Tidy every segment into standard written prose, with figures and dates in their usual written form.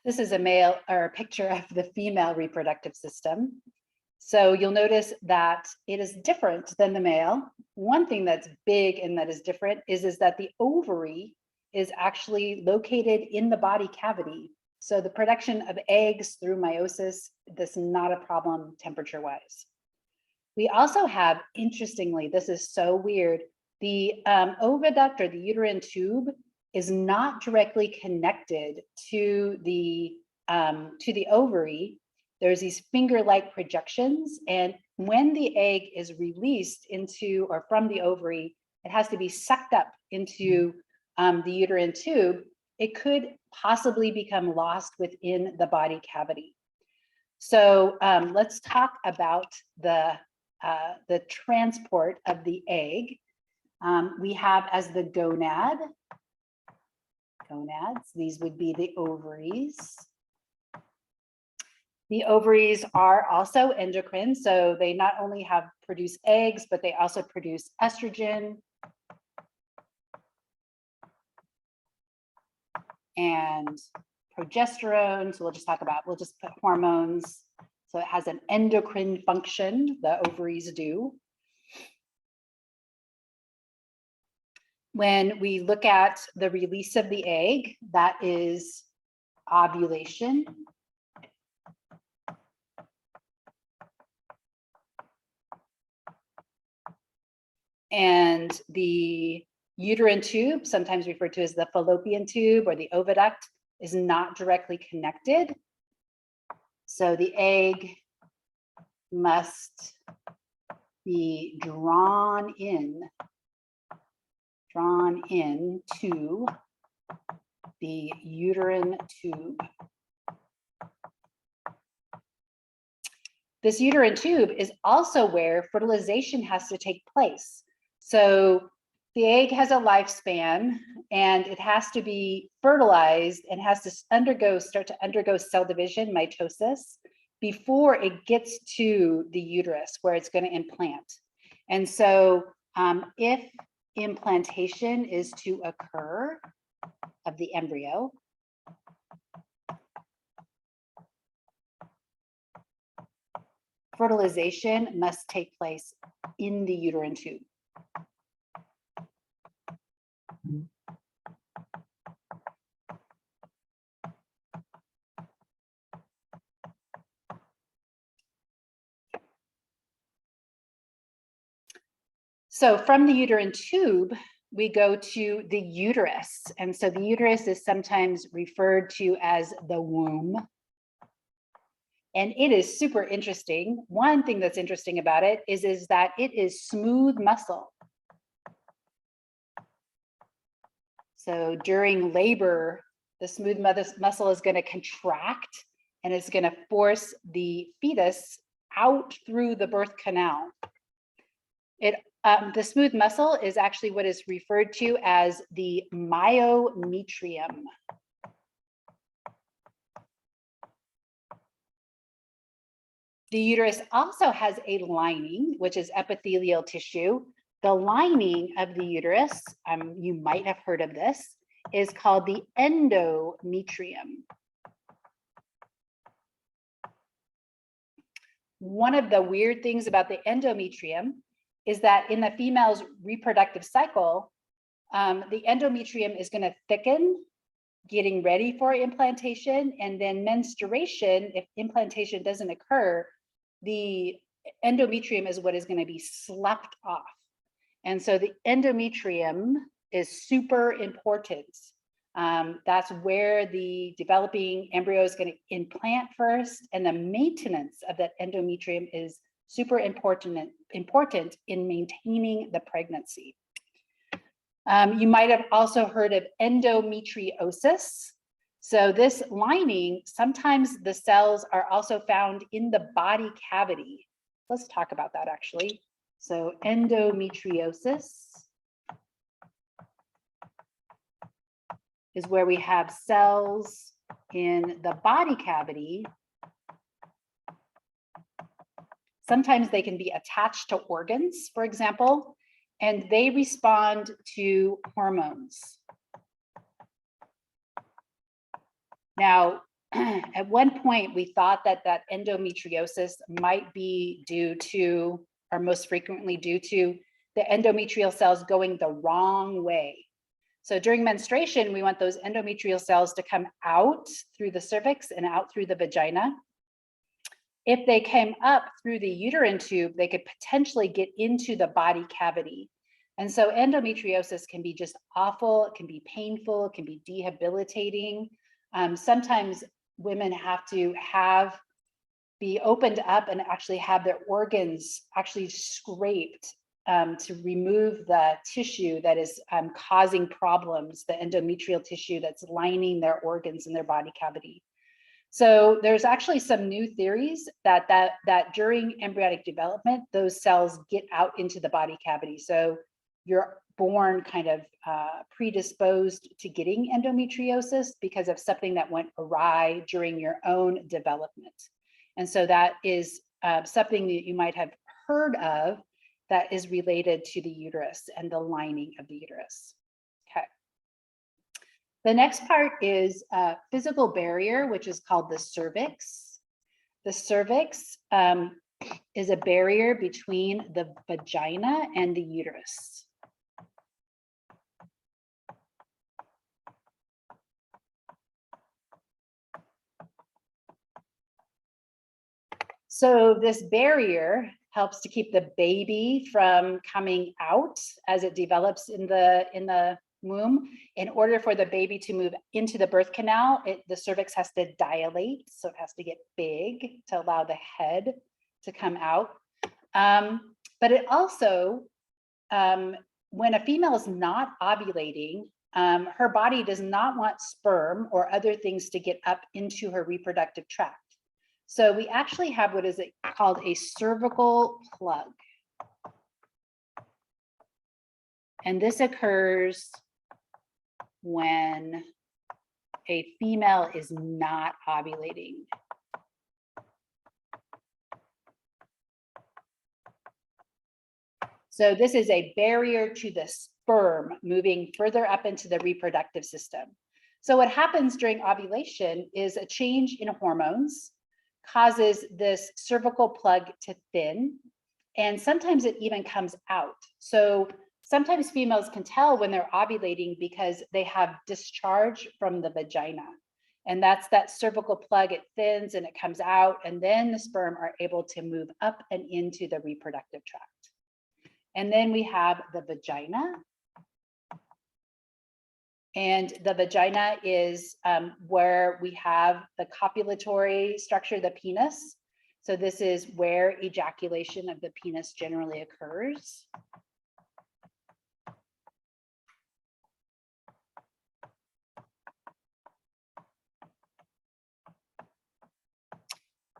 This is a male or a picture of the female reproductive system. So you'll notice that it is different than the male. One thing that's big and that is different is that the ovary is actually located in the body cavity. So the production of eggs through meiosis, this is not a problem temperature-wise. We also have, interestingly, this is so weird, the oviduct or the uterine tube is not directly connected to the ovary. There's these finger-like projections, and when the egg is released into or from the ovary, it has to be sucked up into the uterine tube. It could possibly become lost within the body cavity. So let's talk about the transport of the egg. We have as the gonads, these would be the ovaries. The ovaries are also endocrine, so they not only produce eggs, but they also produce estrogen and progesterone. So we'll just put hormones. So it has an endocrine function, the ovaries do. When we look at the release of the egg, that is ovulation. And the uterine tube, sometimes referred to as the fallopian tube or the oviduct, is not directly connected. So the egg must be drawn into the uterine tube. This uterine tube is also where fertilization has to take place. So the egg has a lifespan and it has to be fertilized and has to start to undergo cell division, mitosis, before it gets to the uterus where it's going to implant. And so if implantation is to occur of the embryo, fertilization must take place in the uterine tube. So from the uterine tube, we go to the uterus. And so the uterus is sometimes referred to as the womb. And it is super interesting. One thing that's interesting about it is that it is smooth muscle. So during labor, the smooth muscle is going to contract and it's going to force the fetus out through the birth canal. The smooth muscle is actually what is referred to as the myometrium. The uterus also has a lining, which is epithelial tissue. The lining of the uterus, you might have heard of this, is called the endometrium. One of the weird things about the endometrium is that in the female's reproductive cycle, the endometrium is going to thicken, getting ready for implantation, and then menstruation, if implantation doesn't occur, the endometrium is what is going to be sloughed off. And so the endometrium is super important. That's where the developing embryo is going to implant first, and the maintenance of that endometrium is super important in maintaining the pregnancy. You might have also heard of endometriosis. So this lining, sometimes the cells are also found in the body cavity. Let's talk about that actually. So endometriosis is where we have cells in the body cavity. Sometimes they can be attached to organs, for example, and they respond to hormones. Now, at one point, we thought that endometriosis might be due to, or most frequently due to, the endometrial cells going the wrong way. So during menstruation, we want those endometrial cells to come out through the cervix and out through the vagina. If they came up through the uterine tube, they could potentially get into the body cavity. And so endometriosis can be just awful, it can be painful, it can be debilitating. Sometimes women have to be opened up and actually have their organs actually scraped to remove the tissue that is causing problems, the endometrial tissue that's lining their organs in their body cavity. So there's actually some new theories that during embryonic development, those cells get out into the body cavity. So you're born kind of predisposed to getting endometriosis because of something that went awry during your own development. And so that is something that you might have heard of that is related to the uterus and the lining of the uterus. Okay. The next part is a physical barrier, which is called the cervix. The cervix is a barrier between the vagina and the uterus. So this barrier helps to keep the baby from coming out as it develops in the womb. In order for the baby to move into the birth canal, the cervix has to dilate, so it has to get big to allow the head to come out. But it also, when a female is not ovulating, her body does not want sperm or other things to get up into her reproductive tract. So we actually have what is called a cervical plug. And this occurs when a female is not ovulating. So this is a barrier to the sperm moving further up into the reproductive system. So what happens during ovulation is a change in hormones causes this cervical plug to thin, and sometimes it even comes out. So sometimes females can tell when they're ovulating because they have discharge from the vagina. And that's that cervical plug, it thins and it comes out, and then the sperm are able to move up and into the reproductive tract. And then we have the vagina. And the vagina is where we have the copulatory structure, the penis. So this is where ejaculation of the penis generally occurs.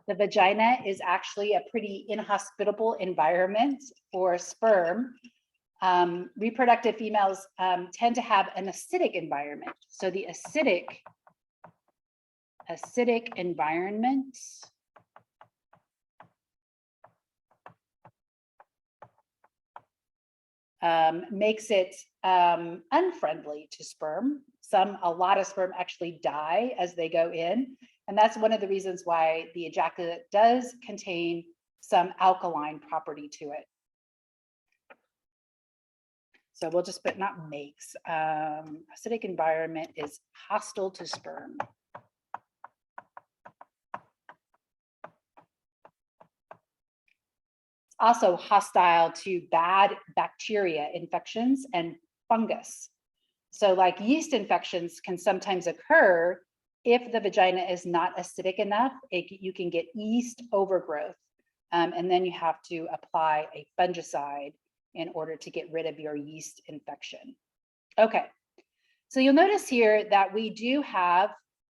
The vagina is actually a pretty inhospitable environment for sperm. Reproductive females tend to have an acidic environment. So the acidic environment makes it unfriendly to sperm. A lot of sperm actually die as they go in. And that's one of the reasons why the ejaculate does contain some alkaline property to it. So we'll just put not makes. Acidic environment is hostile to sperm. It's also hostile to bad bacteria infections and fungus. So like yeast infections can sometimes occur if the vagina is not acidic enough. You can get yeast overgrowth, and then you have to apply a fungicide in order to get rid of your yeast infection. Okay, so you'll notice here that we do have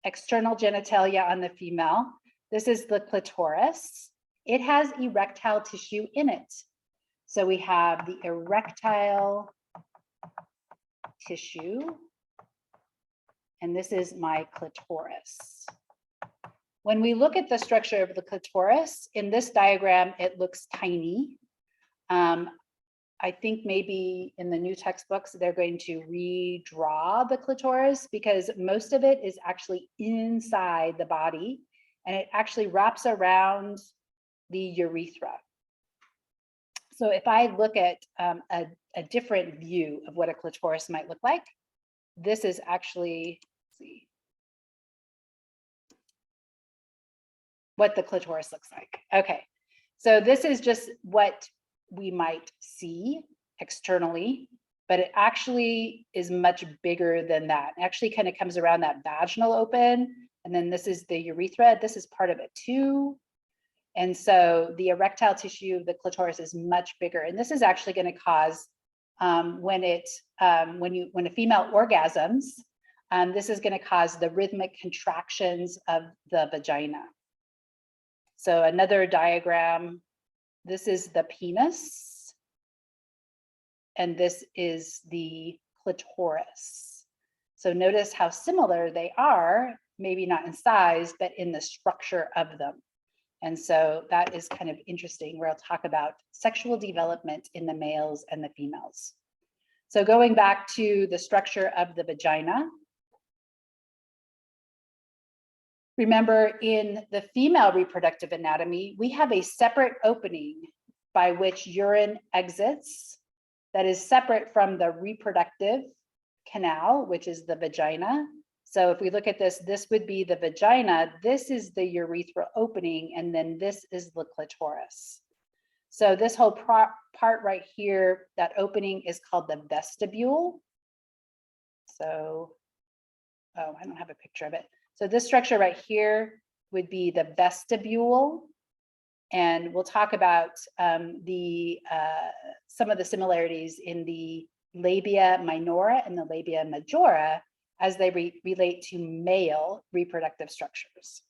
external genitalia on the female. This is the clitoris. It has erectile tissue in it. So we have the erectile tissue, and this is my clitoris. When we look at the structure of the clitoris, in this diagram, it looks tiny. I think maybe in the new textbooks, they're going to redraw the clitoris because most of it is actually inside the body and it actually wraps around the urethra. So if I look at a different view of what a clitoris might look like, this is actually, let's see, what the clitoris looks like. Okay, so this is just what we might see externally, but it actually is much bigger than that. It actually kind of comes around that vaginal open, and then this is the urethra. This is part of it too. And so the erectile tissue of the clitoris is much bigger. And this is actually going to cause when a female orgasms, this is going to cause the rhythmic contractions of the vagina. So another diagram, this is the penis, and this is the clitoris. So notice how similar they are, maybe not in size, but in the structure of them. And so that is kind of interesting, where I'll talk about sexual development in the males and the females. So going back to the structure of the vagina, remember, in the female reproductive anatomy, we have a separate opening by which urine exits that is separate from the reproductive canal, which is the vagina. So if we look at this, this would be the vagina, this is the urethra opening, and then this is the clitoris. So this whole part right here, that opening is called the vestibule. So, oh, I don't have a picture of it. So this structure right here would be the vestibule. And we'll talk about some of the similarities in the labia minora and the labia majora as they relate to male reproductive structures.